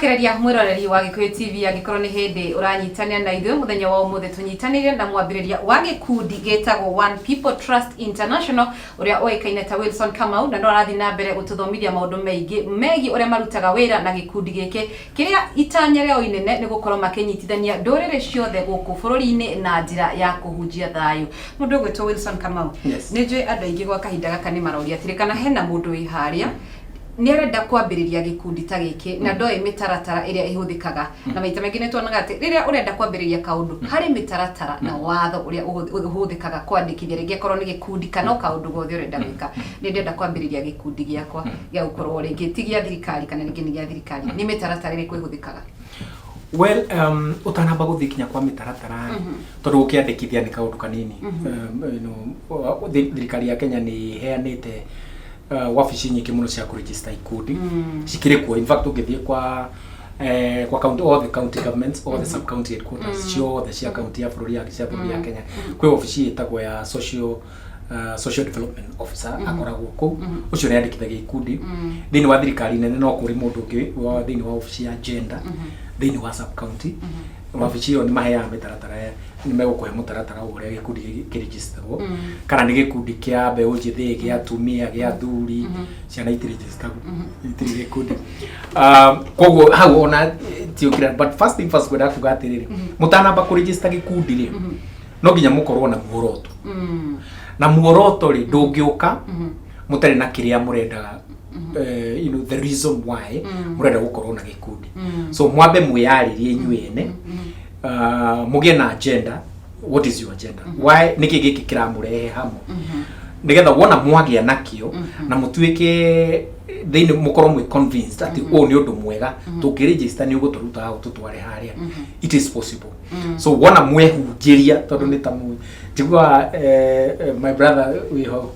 Twakereria mwiroreri wa Gikuyu TV agikorwo ni hindi uranyitania na ithuĩ muthenya wa umuthe tunyitanire na mwambĩrĩria wa gikundi getagwo One People Trust International uria oikaine ta Wilson Kamau na no arathi na mbere gututhomithia maundu meigi uria marutaga wira na gikundi giki kiria itanya rĩao inene ni gukorwo makinyitithania ndũrĩrĩ ciothe gũkũ bũrũri-inĩ na njĩra ya kũhunjia thayũ. Mũndũ ũgwĩtwo Wilson Kamau, nĩ njũĩ andũ aingĩ gwa kahinda gaka nĩ maroria atĩrĩ kana hena mũndũ wĩ harĩa ni arenda kwambĩrĩria gikundi ta gĩkĩ na ndoĩ mĩtaratara ĩrĩa ĩhũthĩkaga na maita maingĩ nĩ tuonaga atĩ rĩrĩa ũrenda kwambĩrĩria kaũndũ harĩ mĩtaratara na watho ũrĩa ũhũthĩkaga kwandĩkithia rĩngĩ akorwo nĩ gĩkundi kana kaũndũ gothe ũrenda gwĩka. Nĩ ndĩrenda kwambĩrĩria gĩkundi gĩakwa gĩa gũkorwo rĩngĩ ti gĩa thirikari kana rĩngĩ nĩ gĩa thirikari, nĩ mĩtaratara ĩrĩkũ ĩhũthĩkaga? Well, utanamba guthikinya kwa mitaratara tondu ukiandikithia ni kaundu kanini. Thirikari ya Kenya ni heanite wabici nyingi muno cia kuregister ikundi cikire kuo. In fact ukithie kwa county, all the county governments, all the sub county headquarters ciothe cia county ya bũrũri ya Kenya kwi wabici itagwo ya social development officer akoragwo kuu ucio ni andikithagia ikundi thini wa thirikari nene. No kuri mundu ungi wa thini wa wabici ya gender thini wa sub county wabici yo ni maheaga mitaratara ni megũkũhe mũtaratara ũrĩa gĩkundi kĩregisterwo kana nĩ gĩkundi kĩa mbeũ njĩthĩ gĩa atumia gĩa athuri ciana itiregisterwo itiri gĩkundi. Koguo hau ona tiũkira, but first thing first kwenda kuga atĩrĩrĩ mũtanamba kũregister gĩkundi rĩ no nginya mũkorwo na muoroto na muoroto rĩ ndũngĩũka mũtarĩ na kĩrĩa mũrendaga. The reason why murenda gukorwo na gikundi. So mwambe mwiyaririe inyuĩ ene mugie na agenda. What is your agenda? Why niki giki kiramurehe hamwe nigetha wona mwagia nakio na mutuike thini mukorwo mwi convinced ati o ni undu mwega tukiregister ni uguturuta au tutware haria. It is possible. So wona mwehunjiria tondu ni tamu jigwa my brother wiho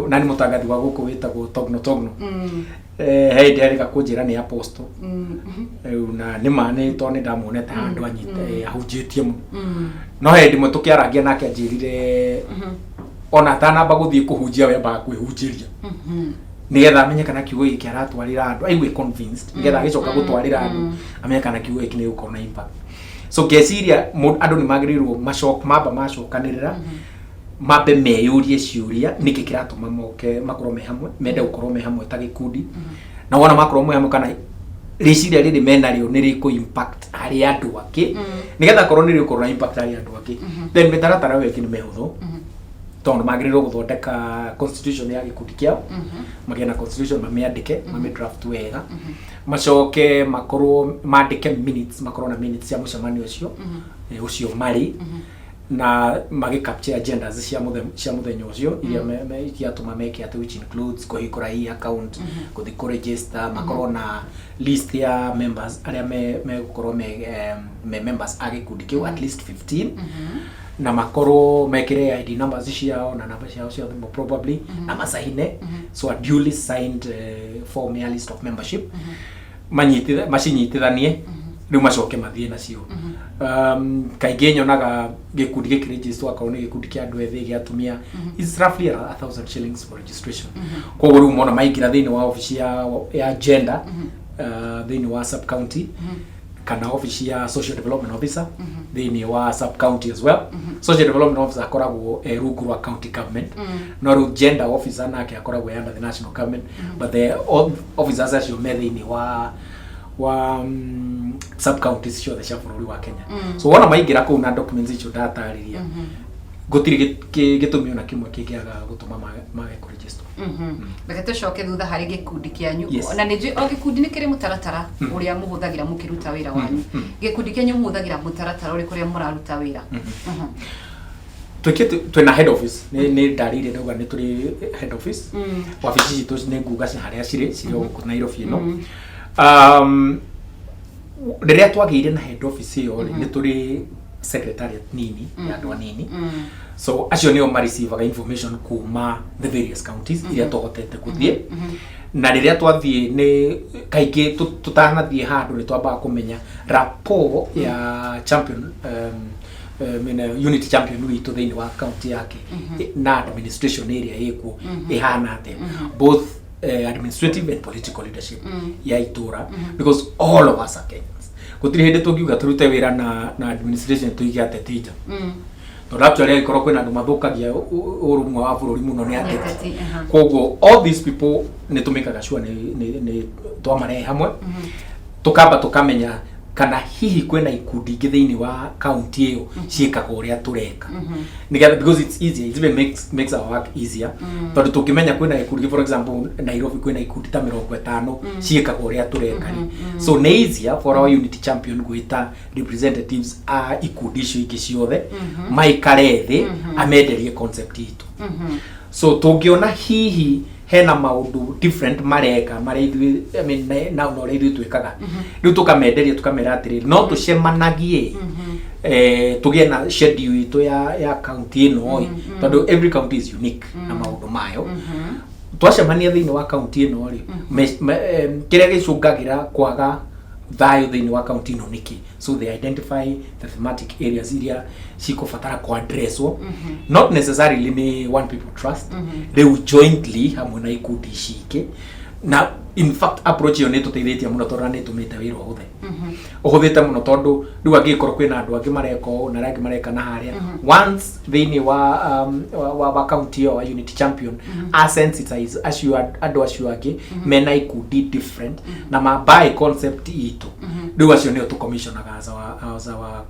nani mutangathi wa guku witagwo Togno hey ndirika kunjira ni apostle na ni mane to ni ndamuonete handu anyite ahunjitie mu no he ndimwe tukiaragia nake anjirire ona tanamba guthie kuhunjia we ba kwihunjiria nigetha amenye kana kiugo giki aratwarira andu aigwe convinced nigetha agicoka gutwarira andu amenye kana kiugo giki ni gukorwo na impact. So ngeciria andu ni magirirwo macokanirira mabe meyurie ciuria niki kiratuma moke makorwo me hamwe mende gukorwo me hamwe ta gikundi na wona makorwo me hamwe kana riciria riri menario ni riku impact hari andu aki nigetha korwo ni riku na impact hari andu aki then mitaratara weki ni mehuthu tondu magirirwo guthondeka constitution ya gikundi kiao magena constitution mamiandike draft wega macoke makorwo mandike minutes makorwo na minutes cia mucemanio ucio mari na magi capture agendas cia muthenya ucio iria ikiatuma meke ati which includes kuhikora hii account kuthi register makorwo na list ya members aria me gukorwo me members age kundi kiu at least 15 na makorwo mekire ID numbers ciao na namba ciao cia thimũ probably na masahine so a duly signed form ya list of membership macinyitithanie riu macoke mathie nacio. Kaingĩ nyonaga gikundi gĩkĩregister akorwo nĩ gikundi kĩa andũ ethĩ gĩa atumia is roughly 1,000 shillings for registration. Koguo rĩu mona maingĩra thĩinĩ wa ofici ya gender thĩinĩ wa sub county kana ofici ya social development officer thĩinĩ wa sub county as well. Social development officer akoragwo rungu rwa county government no rĩu gender officer nake akoragwo under the national government but the officers acio me thĩinĩ wa sub counties ciothe cia bũrũri wa Kenya. So wona maingira kuu na documents icio datariria gutiri gitumi ona kimwe kingiaga gutuma mage ku register. Reke tucoke thutha hari gikundi kianyu na nĩ o gikundi nĩ kĩrĩ mũtaratara ũrĩa mũhũthagĩra mũkĩruta wĩra wanyu. Gikundi kianyu mũhũthagĩra mũtaratara ũrĩkũ ũrĩa mũraruta wĩra? Twina head office ni ndarire ndauga ni turi head office wabici citu nĩ nguga harĩa cirĩ gũkũ Nairobi ĩno. Rĩrĩa twagĩire na head office yo nĩ turi secretariat nini ya andũ anini. So acio nĩo mareceivaga information kuma the various counties iria tũhotete gũthiĩ na rĩrĩa twathiĩ nĩ kaingĩ tũtanathie handu nĩ twambaga kũmenya rapport ya champion unity champion witũ thĩinĩ wa county yake na administration area ĩkuo ĩhana atĩa both administrative and political leadership ya itura because all of us are Kenyans. Gutiri hindi tungiuga turute wira na administration tuige atetija to actually ikoro kwina andu mathukagia urumwe wa bururi muno ni ateti koguo all these people ni tumikaga sure ni twamare hamwe tukamba tukamenya kana hihi kwena ikundi ingi thiini wa county iyo ciikaga uria tureka nigetha because it's easier, it even makes our work easier tondu tukimenya kwena ikundi for example Nairobi kwena ikundi ta 50 ciikaga uria tureka so ni easier for our unity champion gwita representatives a ikundi icio ingi ciothe maikare thi amenderie concept itu so tungiona hihi hena maundu different mareka mareithu I mean now no reithu twikaga riu tukamenderia tukamera atiri no tucemanagie tugie na schedule itu ya county ino tondu every county is unique na maundu mayo twacemania thiini wa county ino ri kiria gicungagira kwaga thayo thiini wa county ino niki so they identify the thematic areas iria cikubatara ku addresswo not necessarily ni one people trust they will jointly hamwe na ikundi cike na in fact approach yo netuteithitie muno tondu ni tumite wira uthe uhuthite muno tondu riu angikoro kwina andu angi mareko na rangi mareka na haria once thiini wa county yo unity champion a sensitize andu acio angi mena ikundi different na mabai concept itu riu acio ni tu commissionaga as our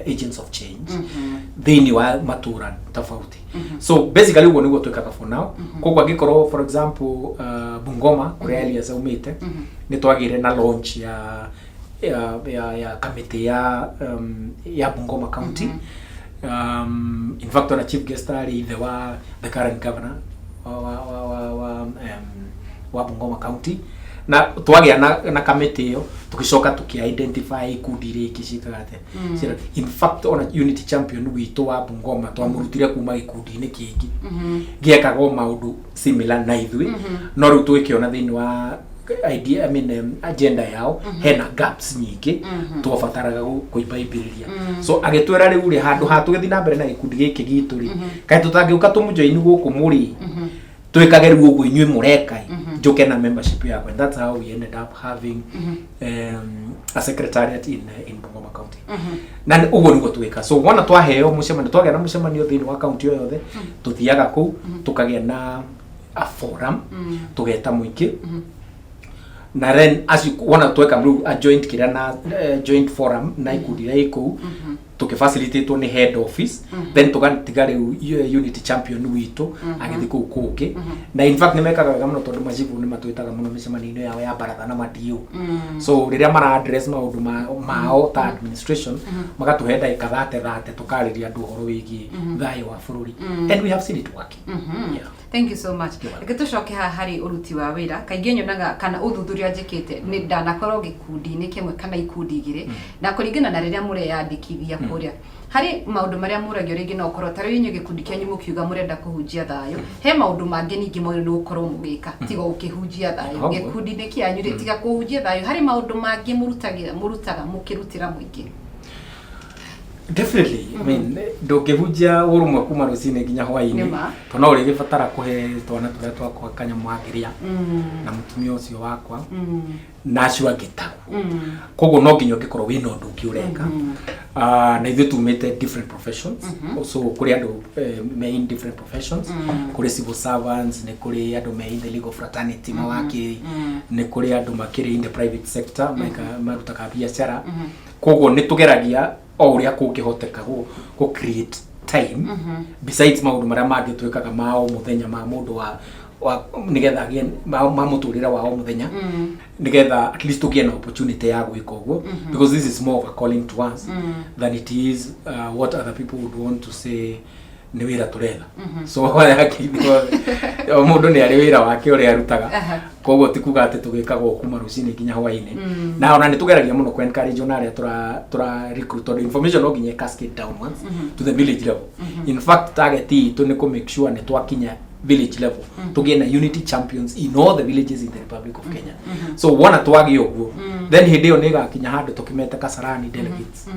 agents of change thiini wa matura tofauti so basically ugo niguo twikaga for now koguo angikoro for example Bungoma kuria Elias umite ni twagire na launch ya committee ya Bungoma County in fact on a chief guest ali the current governor wa Bungoma County na twagia na committee yo tukicoka tuki-identify ikundi iria ikicikagate in fact on a unity champion witu wa Bungoma twamurutire kuma ikundi-ini kingi giekaga maundu similar na ithui no riu twikiona thiini wa idea I mean agenda yao hena gaps nyingi twabataraga kuibaibiriria so agitwera riu ri handu hatugithi na mbere na ikundi giki gitu ri kai tutangiuka tumujoini guku muri twikage riu uguo inyui murekai njuke na membership yako and that's how we ended up having a secretariat in Bungoma County na uguo niguo twika so wana twaheo mucemani twagea na mucemani thiini wa county yothe tuthiaga ku tukagia na a forum tugeta muingi na then as you wanna tweka a joint kira na joint forum na ikundi ria iku tukifacilitate ni head office then tugatigare unity champion witu agithi ku kuki na in fact nimekaga muno tondu majibu ni matwitaga muno micemani-ini yao ya baratha na madio so riria mara address maundu mao ta administration magatuhe ndaika 30 tukariria andu horo wigi thayo wa bururi and we have seen it working yeah. Thank you so much. Gitucoke hari uruti wa wira kaingi nyonaga kana uthuthuria njikite ni ndanakorwo gikundi-ini kimwe kana ikundi igire na kuringana na riria mureyandikithia kuria hari maundu maria muragio ringi no korwo tari inyu gikundi kyanyu mukiuga murenda kuhunjia thayo he maundu mangi ningi moyo ni gukorwo mugika tiga ukihunjia thayo gikundi-ini kyanyu ri tiga kuhunjia thayo hari maundu mangi murutaga mukirutira muingi definitely I mean ndungihunjia urumwe kuma rucine nginya hwaini to no rigibatara kuhe twana turia twakwa kanyamu agiria na mutumia ucio wakwa na acio angitagwo koguo no nginya ngikorwo wina undu ngiureka na ithu tumite different professions so kuri andu main different professions kuri civil servants ne kuri andu main the legal fraternity mawaki ne kuri andu makiri in the private sector marutaga biashara koguo nitugeragia o uria kungihoteka go create time besides maundu maria mangi twikaga mao muthenya ma mundu wa nigetha again ma muturira wa muthenya nigetha at least tugie na opportunity ya gwika uguo because this is more of a calling to us than it is what other people would want to say ni wira turetha so yakithio mundu ni ari wira wake uri arutaga koguo tikuga ati tugikaga kuma rucini nginya hwaini na ona ni tugeragia muno ku encourage ona ari tura recruit or information no cascade downwards to the village level in fact target itu ni ku make sure ni twakinya village level tugie na unity champions in all the villages in the Republic of Kenya. So wana twagi uguo then hindi yo niga kinya handu tukimete Kasarani delegates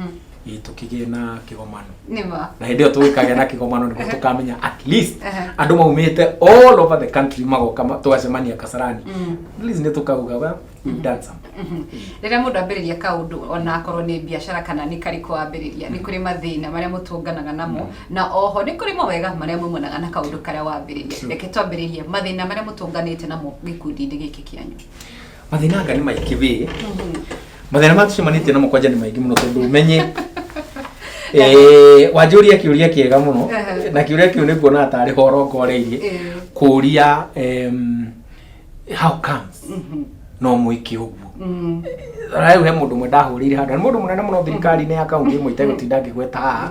tukige na kigomano nima na hindi yo tuikage na kigomano ni tukamenya at least andu maumite all over the country magoka twacemania Kasarani at least ni tukauga well we've done something. Rĩrĩa mũndũ ambĩrĩria kaũndũ ona akorwo nĩ biacara kana nĩ karĩkũ ambĩrĩria nĩ kũrĩ mathĩna marĩa mũtũnganaga namo na oho nĩ kũrĩ mawega marĩa mumanaga na kaũndũ karĩa wambĩrĩria. Reke twambĩrĩrie mathĩna marĩa mũtũnganĩte namo gĩkundi-inĩ gĩkĩ kĩanyu. Mathĩna anga nĩ maingĩ we mathĩna matucemanĩtie namo kwanja nĩ maingĩ mũno tondũ umenye wanjũria kĩũria kĩega mũno na kĩũria kĩu nĩ nguona tarĩ horo ngoreirie kũria how comes no mwiki uguo raiu he mundu mwe ndahurire handu ni mundu munene muno thirikari-inĩ ya kaunti imwe itegũtinda ngĩgweta haha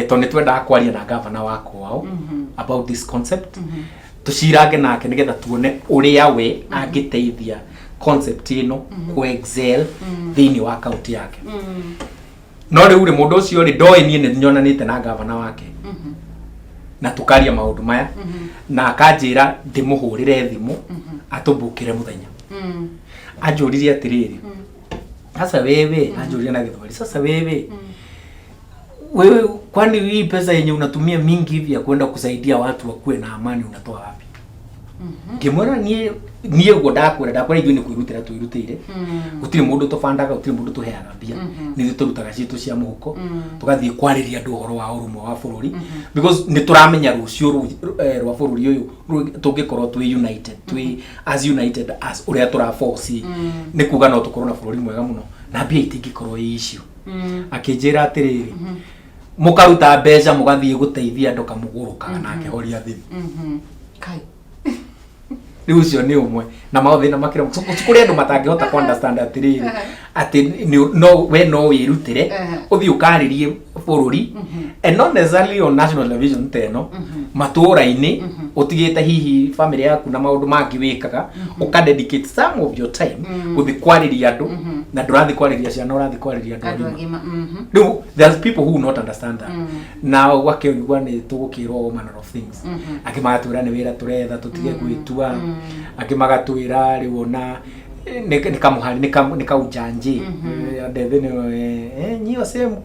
to nĩ twendaga kwaria na gavana wako wao about this concept tucirange nake nigetha tuone uria we angĩteithia concept ĩno ku excel thĩinĩ wa kaunti yake no rĩu rĩ mundu ũcio rĩ ndoĩ niĩ nĩ nyonanĩte na gavana wake na tukaria maundu maya na akanjĩra ndĩmũhũrĩre thimũ atumbukire muthenya anjũririe atiriri sasa wewe anjũria na Gĩthweri sasa wewe kwani hii pesa yenye unatumia mingi hivi ya kwenda kusaidia watu wakuwe na amani unatoa wapi? Ngĩmwĩra niĩ guo ndakwĩra ithuĩ nĩ kwĩrutĩra twĩrutĩire gũtirĩ mũndũ tũbandaga gũtirĩ mũndũ tũheaga mbia nĩ tũrutaga ciitũ cia mũhuko tũgathiĩ kwarĩria andũ ũhoro wa ũrũmwe wa bũrũri because nĩ tũramenya rũciũ rwa bũrũri ũyũ tũngĩkorwo twĩ united as ũrĩa tũraforce nĩ kuga no tũkorwo na bũrũri mwega mũno na mbia itingĩkorwo icio akĩnjĩra atĩrĩrĩ mũkaruta mbeca mũgathiĩ gũteithia andũ kamũgũrũkaga na akĩhoria thimũ kai riu cio nĩ umwe na maũthĩna makĩra kũrĩ andũ matangĩhota ku understand atĩrĩrĩ atĩ no we no wĩrutĩre ũthiĩ ũkarĩrie bũrũri and not necessarily on national television teno matũũra-inĩ ũtigĩte hihi family yaku na maũndũ mangĩ wĩkaga ũka-dedicate some of your time gũthiĩ kwarĩria andũ na ndũrathiĩ kwarĩria ciana ũrathiĩ kwarĩria andũ agima rĩu there's people who not understand that na wakĩigua nĩ tũgũkĩrwo all manner of things angĩ magatwĩra nĩ wĩra tũretha tũtige gwĩtua angĩ magatwĩra rĩu ona ni kaujanje ndethene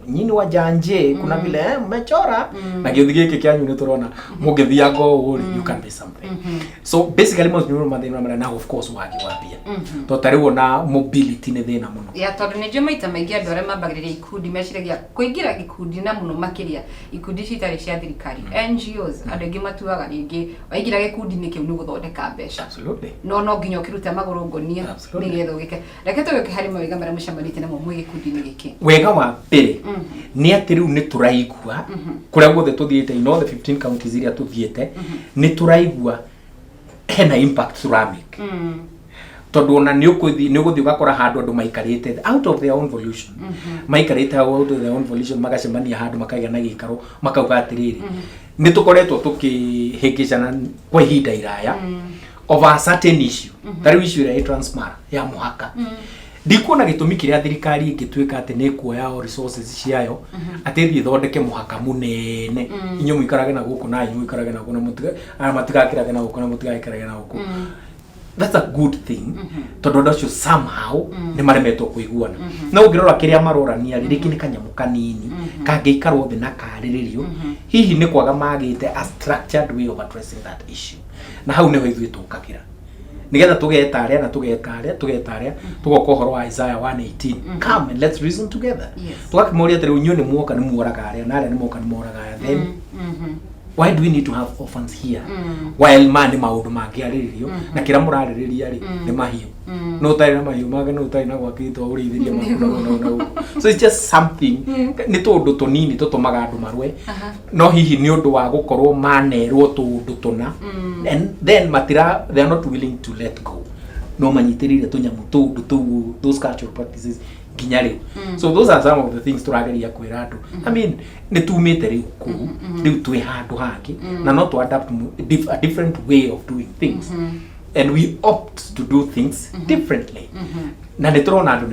nyinyi wa janje kuna vile mmechora na gĩuthi gĩkĩ kĩanyu nĩ tũrona mũngĩthia ngo you can be something so basically most people mathĩna marĩa now of course wagi wa mbia to tarĩu na mobility nĩ thĩna mũno ya tondũ nĩ njũ maita maingĩ andũ arĩa mambagĩrĩria ikundi meciragia kũingĩra ikundi na mũno makĩria ikundi citarĩ cia thirikari NGOs andũ aingĩ matuaga rĩngĩ waingĩra gĩkundi-inĩ kĩu nĩ gũthondeka mbeca no nginya ũkĩruta magũrũ ngonia nigetha ũgĩke reke tũgĩũke harĩ mawega marĩa mũcemanĩtie namo mwĩ gĩkundi-inĩ gĩkĩ wega wa mbere nĩ atĩ rĩu nĩ tũraigua kũrĩa guothe tũthiĩte in all the 15 counties iria tũthiĩte nĩ tũraigua hena impact tũramake tondũ ona nĩ ũgũthiĩ ũgakora handũ andũ maikarĩte out of their own volition maikarĩte out of their own volition magacemania handũ makagĩa na gĩikaro makauga atĩrĩrĩ nĩ tũkoretwo tũkĩhĩngĩcana kwa ihinda iraya of a certain issue tarĩu issue ya transmara ya mũhaka ndikuona gĩtũmi kĩrĩa thirikari ĩngĩtuĩka atĩ nĩ kuoya resources ciayo atĩ thiĩ thondeke mũhaka mũnene inyuĩ mũikarage na gũkũ na inyuĩ mũikarage na gũkũ na matigakĩrage na gũkũ na mũtigakĩrage na gũkũ that's a good thing tondũ ndacio somehow nĩ maremetwo kũiguana no ũngĩrora kĩrĩa marorania rĩrĩ nĩ kanyamũ kanini kangĩikarwo thĩ na karĩrĩrio hihi nĩ kwaga magĩte a structured way of addressing that issue na hau nĩho ithuĩ tũkagĩra nigetha tũgetarĩa na tũgetarĩa tũgoka ũhoro wa Isaiah 1:18 come and let's reason together tũgakĩmoria atĩ rĩu inyuĩ nĩ muoka nĩ muoraga arĩa na arĩa nĩ moka nĩ moraga arĩa then why do we need to have orphans here while man maũndũ mangĩarĩrĩrio na kĩrĩa mũrarĩrĩria rĩ nĩ mahiũ no ũtarĩ na mahiũ mangĩ no ũtarĩ na gwakĩtwo ũrĩithĩria mahiũ so it's just something nĩ tũndũ tũnini tũtũmaga andũ marwe no hihi nĩ ũndũ wa gũkorwo manerwo tũndũ tũna and then they are not willing to let go no manyitĩrĩire tũnyamũ tũndũ those cultural practices nginya rĩu so those are some of the things tũrageria kwĩra andũ I mean nĩ tumĩte rĩu kũu rĩu twĩ handũ hangĩ na no to adapt a different way of doing things and we opt to do things differently. Na niturona andu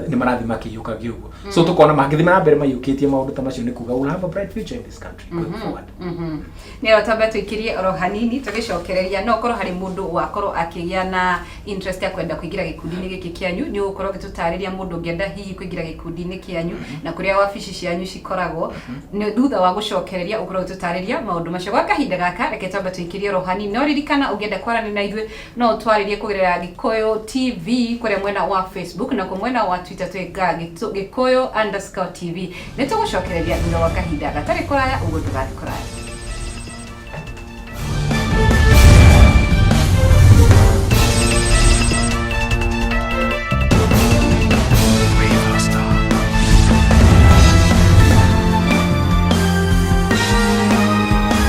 ni marathi makiyuka giugo. So tukona magithi na mbere mayukitie maundu ta macio ni kuga we'll have a bright future in this country going forward. Ni rotambe tuikirie oro hanini tugicokereria no korwo hari mundu wakorwo akigia na interest ya kwenda kuingira gikundi-ini giki kianyu ni ukorwo gitutariria mundu ngenda hihi kuingira gikundi-ini kianyu na kuria wabici cianyu cikoragwo ni thutha wa gucokereria ukorwo gitutariria maundu macio gwa kahinda gaka reke tambe tuikirie oro hanini no ririkana ungenda kwarani na ithuĩ no twaririe kugerera Gikuyu TV kuria mwena wa Facebook na kwa mwena wa Twitter twega Gikuyu_TV nitugucokereria thutha wa kahinda gatari kuraya uguo tugathi kuraya.